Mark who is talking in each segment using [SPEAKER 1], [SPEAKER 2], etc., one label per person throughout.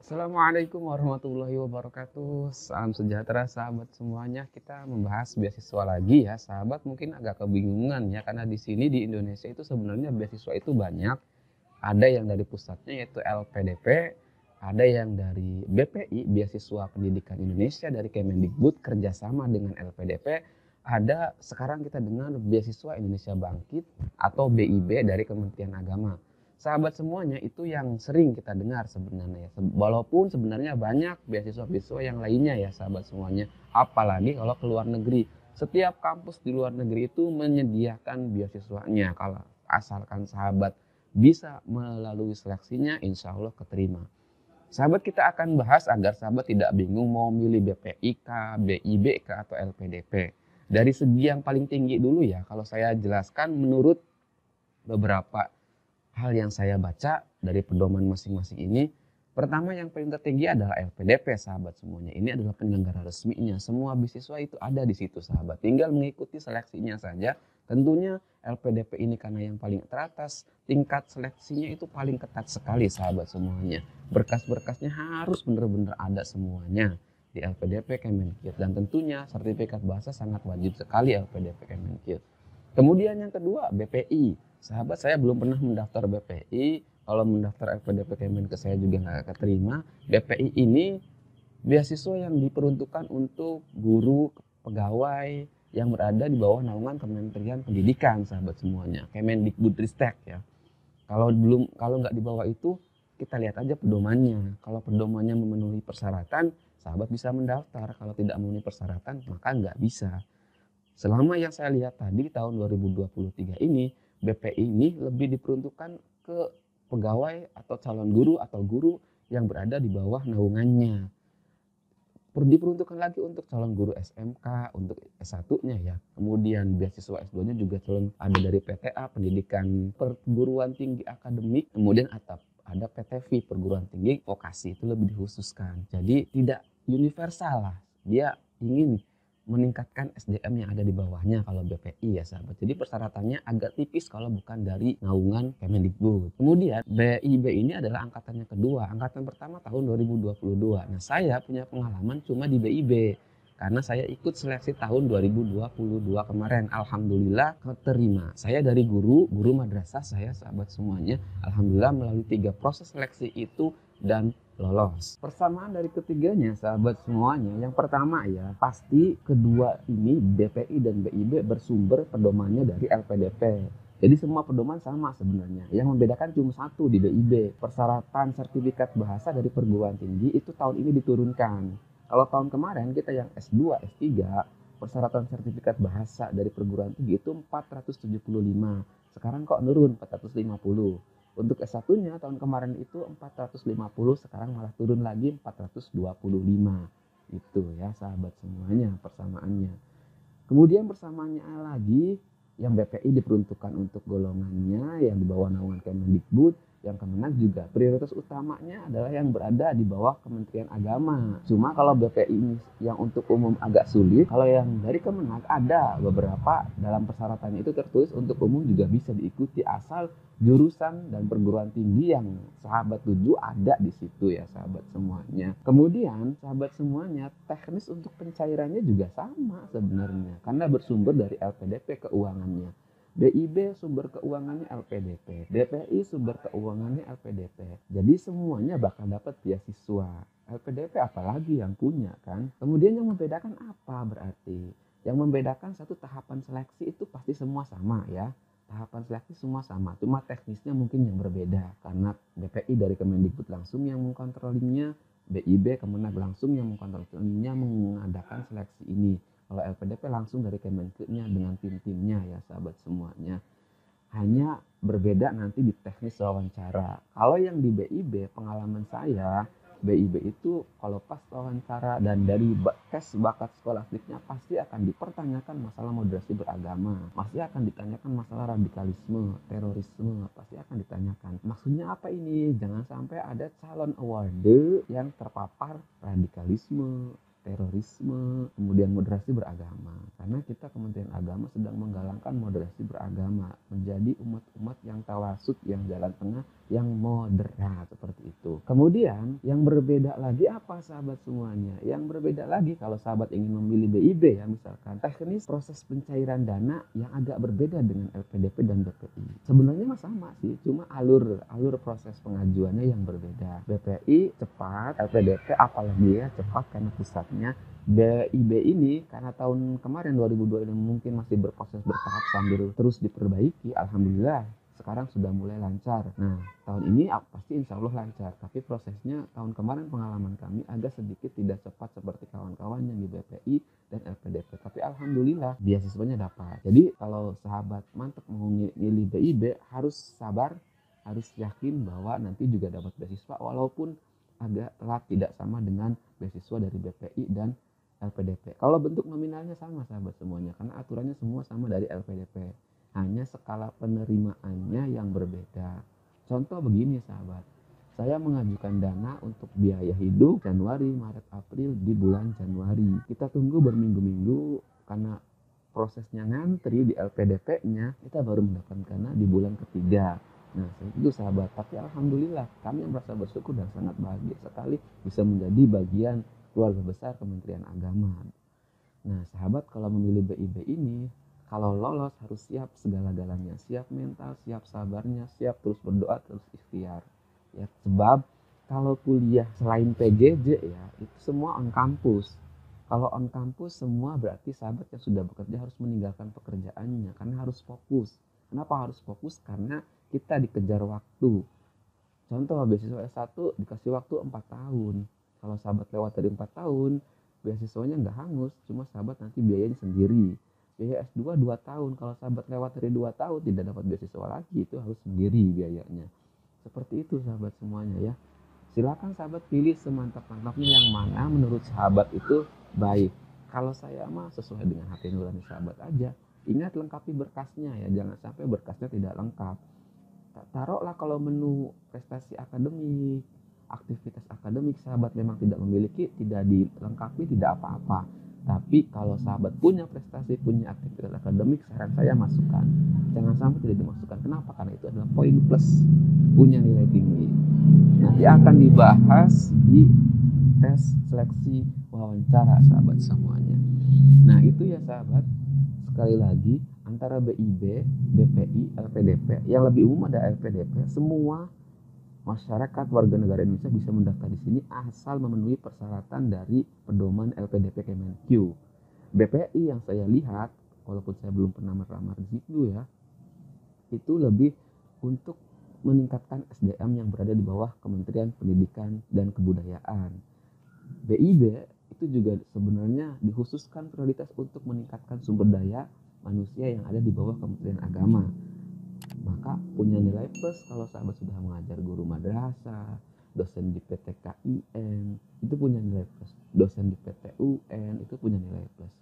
[SPEAKER 1] Assalamualaikum warahmatullahi wabarakatuh. Salam sejahtera sahabat semuanya. Kita membahas beasiswa lagi ya. Sahabat mungkin agak kebingungan ya karena di sini di Indonesia itu sebenarnya beasiswa itu banyak. Ada yang dari pusatnya yaitu LPDP, ada yang dari BPI, Beasiswa Pendidikan Indonesia dari Kemendikbud kerjasama dengan LPDP. Ada sekarang kita dengar Beasiswa Indonesia Bangkit atau BIB dari Kementerian Agama. Sahabat semuanya itu yang sering kita dengar sebenarnya ya. Walaupun sebenarnya banyak beasiswa-beasiswa yang lainnya ya sahabat semuanya. Apalagi kalau ke luar negeri. Setiap kampus di luar negeri itu menyediakan beasiswanya. Kalau asalkan sahabat bisa melalui seleksinya, insya Allah keterima. Sahabat kita akan bahas agar sahabat tidak bingung mau milih BPIK, BIBK atau LPDP. Dari segi yang paling tinggi dulu ya, kalau saya jelaskan menurut beberapa hal yang saya baca dari pedoman masing-masing ini, pertama yang paling tertinggi adalah LPDP sahabat semuanya. Ini adalah penyelenggara resminya. Semua beasiswa itu ada di situ sahabat. Tinggal mengikuti seleksinya saja. Tentunya LPDP ini karena yang paling teratas, tingkat seleksinya itu paling ketat sekali sahabat semuanya. Berkas-berkasnya harus benar-benar ada semuanya di LPDP Kemenkeu. Dan tentunya sertifikat bahasa sangat wajib sekali LPDP Kemenkeu. Kemudian yang kedua BPI. Sahabat saya belum pernah mendaftar BPI. Kalau mendaftar LPDP Kemenkeu saya juga nggak keterima. BPI ini beasiswa yang diperuntukkan untuk guru, pegawai yang berada di bawah naungan Kementerian Pendidikan sahabat semuanya. Kemendikbudristek ya. Kalau nggak di bawah itu kita lihat aja pedomannya. Kalau pedomannya memenuhi persyaratan, sahabat bisa mendaftar. Kalau tidak memenuhi persyaratan, maka nggak bisa. Selama yang saya lihat tadi tahun 2023 ini, BPI ini lebih diperuntukkan ke pegawai atau calon guru atau guru yang berada di bawah naungannya. Diperuntukkan lagi untuk calon guru SMK, untuk S1-nya ya. Kemudian beasiswa S2-nya juga calon ada dari PTA, Pendidikan Perguruan Tinggi Akademik. Kemudian ada PTV, Perguruan Tinggi Vokasi, itu lebih dikhususkan. Jadi tidak universal lah. Dia ingin meningkatkan SDM yang ada di bawahnya kalau BPI ya sahabat. Jadi persyaratannya agak tipis kalau bukan dari naungan Kemendikbud. Kemudian BIB ini adalah angkatannya kedua. Angkatan pertama tahun 2022. Nah saya punya pengalaman cuma di BIB. Karena saya ikut seleksi tahun 2022 kemarin. Alhamdulillah keterima. Saya dari guru madrasah saya sahabat semuanya. Alhamdulillah melalui 3 proses seleksi itu dan lolos. Persamaan dari ketiganya sahabat semuanya, yang pertama ya pasti kedua ini BPI dan BIB bersumber pedomannya dari LPDP. Jadi semua pedoman sama sebenarnya. Yang membedakan cuma satu di BIB. Persyaratan sertifikat bahasa dari perguruan tinggi itu tahun ini diturunkan. Kalau tahun kemarin kita yang S2, S3, persyaratan sertifikat bahasa dari perguruan tinggi itu 475. Sekarang kok nurun 450. Untuk S1-nya tahun kemarin itu 450, sekarang malah turun lagi 425. Itu ya sahabat semuanya persamaannya. Kemudian persamaannya lagi yang BPI diperuntukkan untuk golongannya yang di bawah naungan Kemendikbud, yang Kemenag juga prioritas utamanya adalah yang berada di bawah Kementerian Agama. Cuma kalau BPI ini yang untuk umum agak sulit, kalau yang dari Kemenag ada beberapa dalam persyaratannya itu tertulis untuk umum juga bisa diikuti asal jurusan dan perguruan tinggi yang sahabat tuju ada di situ ya sahabat semuanya. Kemudian sahabat semuanya teknis untuk pencairannya juga sama sebenarnya karena bersumber dari LPDP keuangannya. BIB sumber keuangannya LPDP, BPI sumber keuangannya LPDP. Jadi semuanya bakal dapat beasiswa. LPDP apalagi yang punya kan. Kemudian yang membedakan apa berarti? Yang membedakan satu tahapan seleksi itu pasti semua sama ya. Tahapan seleksi semua sama, cuma teknisnya mungkin yang berbeda. Karena BPI dari Kemendikbud langsung yang mengkontrolinya, BIB Kemenag langsung yang mengkontrolinya mengadakan seleksi ini. Kalau LPDP langsung dari Kemenkeu-nya dengan tim-timnya ya sahabat semuanya. Hanya berbeda nanti di teknis wawancara. Kalau yang di BIB pengalaman saya, BIB itu kalau pas wawancara dan dari tes bakat skolastiknya pasti akan dipertanyakan masalah moderasi beragama. Pasti akan ditanyakan masalah radikalisme, terorisme, pasti akan ditanyakan. Maksudnya apa ini? Jangan sampai ada calon award yang terpapar radikalisme, terorisme, kemudian moderasi beragama. Karena kita Kementerian Agama sedang menggalangkan moderasi beragama, menjadi umat-umat yang tawasud, yang jalan tengah, yang moderat seperti itu. Kemudian yang berbeda lagi apa sahabat semuanya? Yang berbeda lagi kalau sahabat ingin memilih BIB ya misalkan, teknis proses pencairan dana yang agak berbeda dengan LPDP dan BPI. Sebenarnya mah sama sih, cuma alur proses pengajuannya yang berbeda. BPI cepat, LPDP apalagi ya cepat karena pusatnya. BIB ini karena tahun kemarin 2002 ini mungkin masih berproses bertahap sambil terus diperbaiki, alhamdulillah sekarang sudah mulai lancar. Nah, tahun ini pasti insya Allah lancar. Tapi prosesnya tahun kemarin pengalaman kami agak sedikit tidak cepat seperti kawan-kawan yang di BPI dan LPDP. Tapi alhamdulillah beasiswanya dapat. Jadi kalau sahabat mantap mau milih BIB harus sabar, harus yakin bahwa nanti juga dapat beasiswa walaupun agak telat tidak sama dengan beasiswa dari BPI dan LPDP. Kalau bentuk nominalnya sama sahabat semuanya karena aturannya semua sama dari LPDP. Hanya skala penerimaannya yang berbeda. Contoh begini sahabat, saya mengajukan dana untuk biaya hidup Januari, Maret, April di bulan Januari. Kita tunggu berminggu-minggu karena prosesnya ngantri di LPDP-nya, kita baru mendapatkan dana di bulan ketiga. Nah, itu sahabat, tapi alhamdulillah kami merasa bersyukur dan sangat bahagia sekali bisa menjadi bagian keluarga besar Kementerian Agama. Nah, sahabat kalau memilih BIB ini, kalau lolos harus siap segala-galanya, siap mental, siap sabarnya, siap terus berdoa, terus ikhtiar. Ya, sebab kalau kuliah selain PJJ ya, itu semua on kampus. Kalau on kampus semua berarti sahabat yang sudah bekerja harus meninggalkan pekerjaannya karena harus fokus. Kenapa harus fokus? Karena kita dikejar waktu. Contoh beasiswa S1 dikasih waktu 4 tahun. Kalau sahabat lewat dari 4 tahun, beasiswanya nggak hangus, cuma sahabat nanti biayanya sendiri. Biaya S2 2 tahun, kalau sahabat lewat dari 2 tahun tidak dapat beasiswa lagi, itu harus sendiri biayanya. Seperti itu sahabat semuanya ya. Silakan sahabat pilih semantap-mantapnya yang mana menurut sahabat itu baik. Kalau saya mah sesuai dengan hati nurani sahabat aja. Ingat lengkapi berkasnya ya, jangan sampai berkasnya tidak lengkap. Taruhlah kalau menu prestasi akademik, aktivitas akademik sahabat memang tidak memiliki, tidak dilengkapi, tidak apa-apa. Tapi kalau sahabat punya prestasi, punya aktivitas akademik, saran saya masukkan. Jangan sampai tidak dimasukkan. Kenapa? Karena itu adalah poin plus, punya nilai tinggi. Nanti akan dibahas di tes seleksi wawancara sahabat semuanya. Nah itu ya sahabat, sekali lagi antara BIB, BPI, LPDP, yang lebih umum ada LPDP, semua masyarakat warga negara Indonesia bisa mendaftar di sini asal memenuhi persyaratan dari pedoman LPDP Kemenkyu. BPI yang saya lihat, walaupun saya belum pernah melamar di situ ya, itu lebih untuk meningkatkan SDM yang berada di bawah Kementerian Pendidikan dan Kebudayaan. BIB itu juga sebenarnya dikhususkan prioritas untuk meningkatkan sumber daya manusia yang ada di bawah Kementerian Agama. Maka punya nilai plus kalau sahabat sudah mengajar guru madrasah, dosen di PTKIN, itu punya nilai plus. Dosen di PTUN itu punya nilai plus.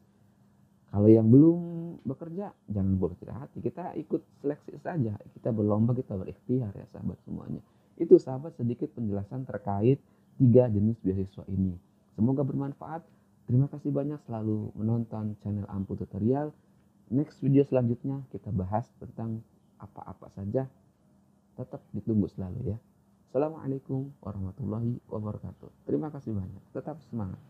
[SPEAKER 1] Kalau yang belum bekerja, jangan berkecil hati. Kita ikut seleksi saja. Kita berlomba, kita berikhtiar ya sahabat semuanya. Itu sahabat sedikit penjelasan terkait 3 jenis beasiswa ini. Semoga bermanfaat. Terima kasih banyak selalu menonton channel Ampu Tutorial. Next video selanjutnya kita bahas tentang apa-apa saja. Tetap ditunggu selalu ya. Assalamualaikum warahmatullahi wabarakatuh. Terima kasih banyak. Tetap semangat.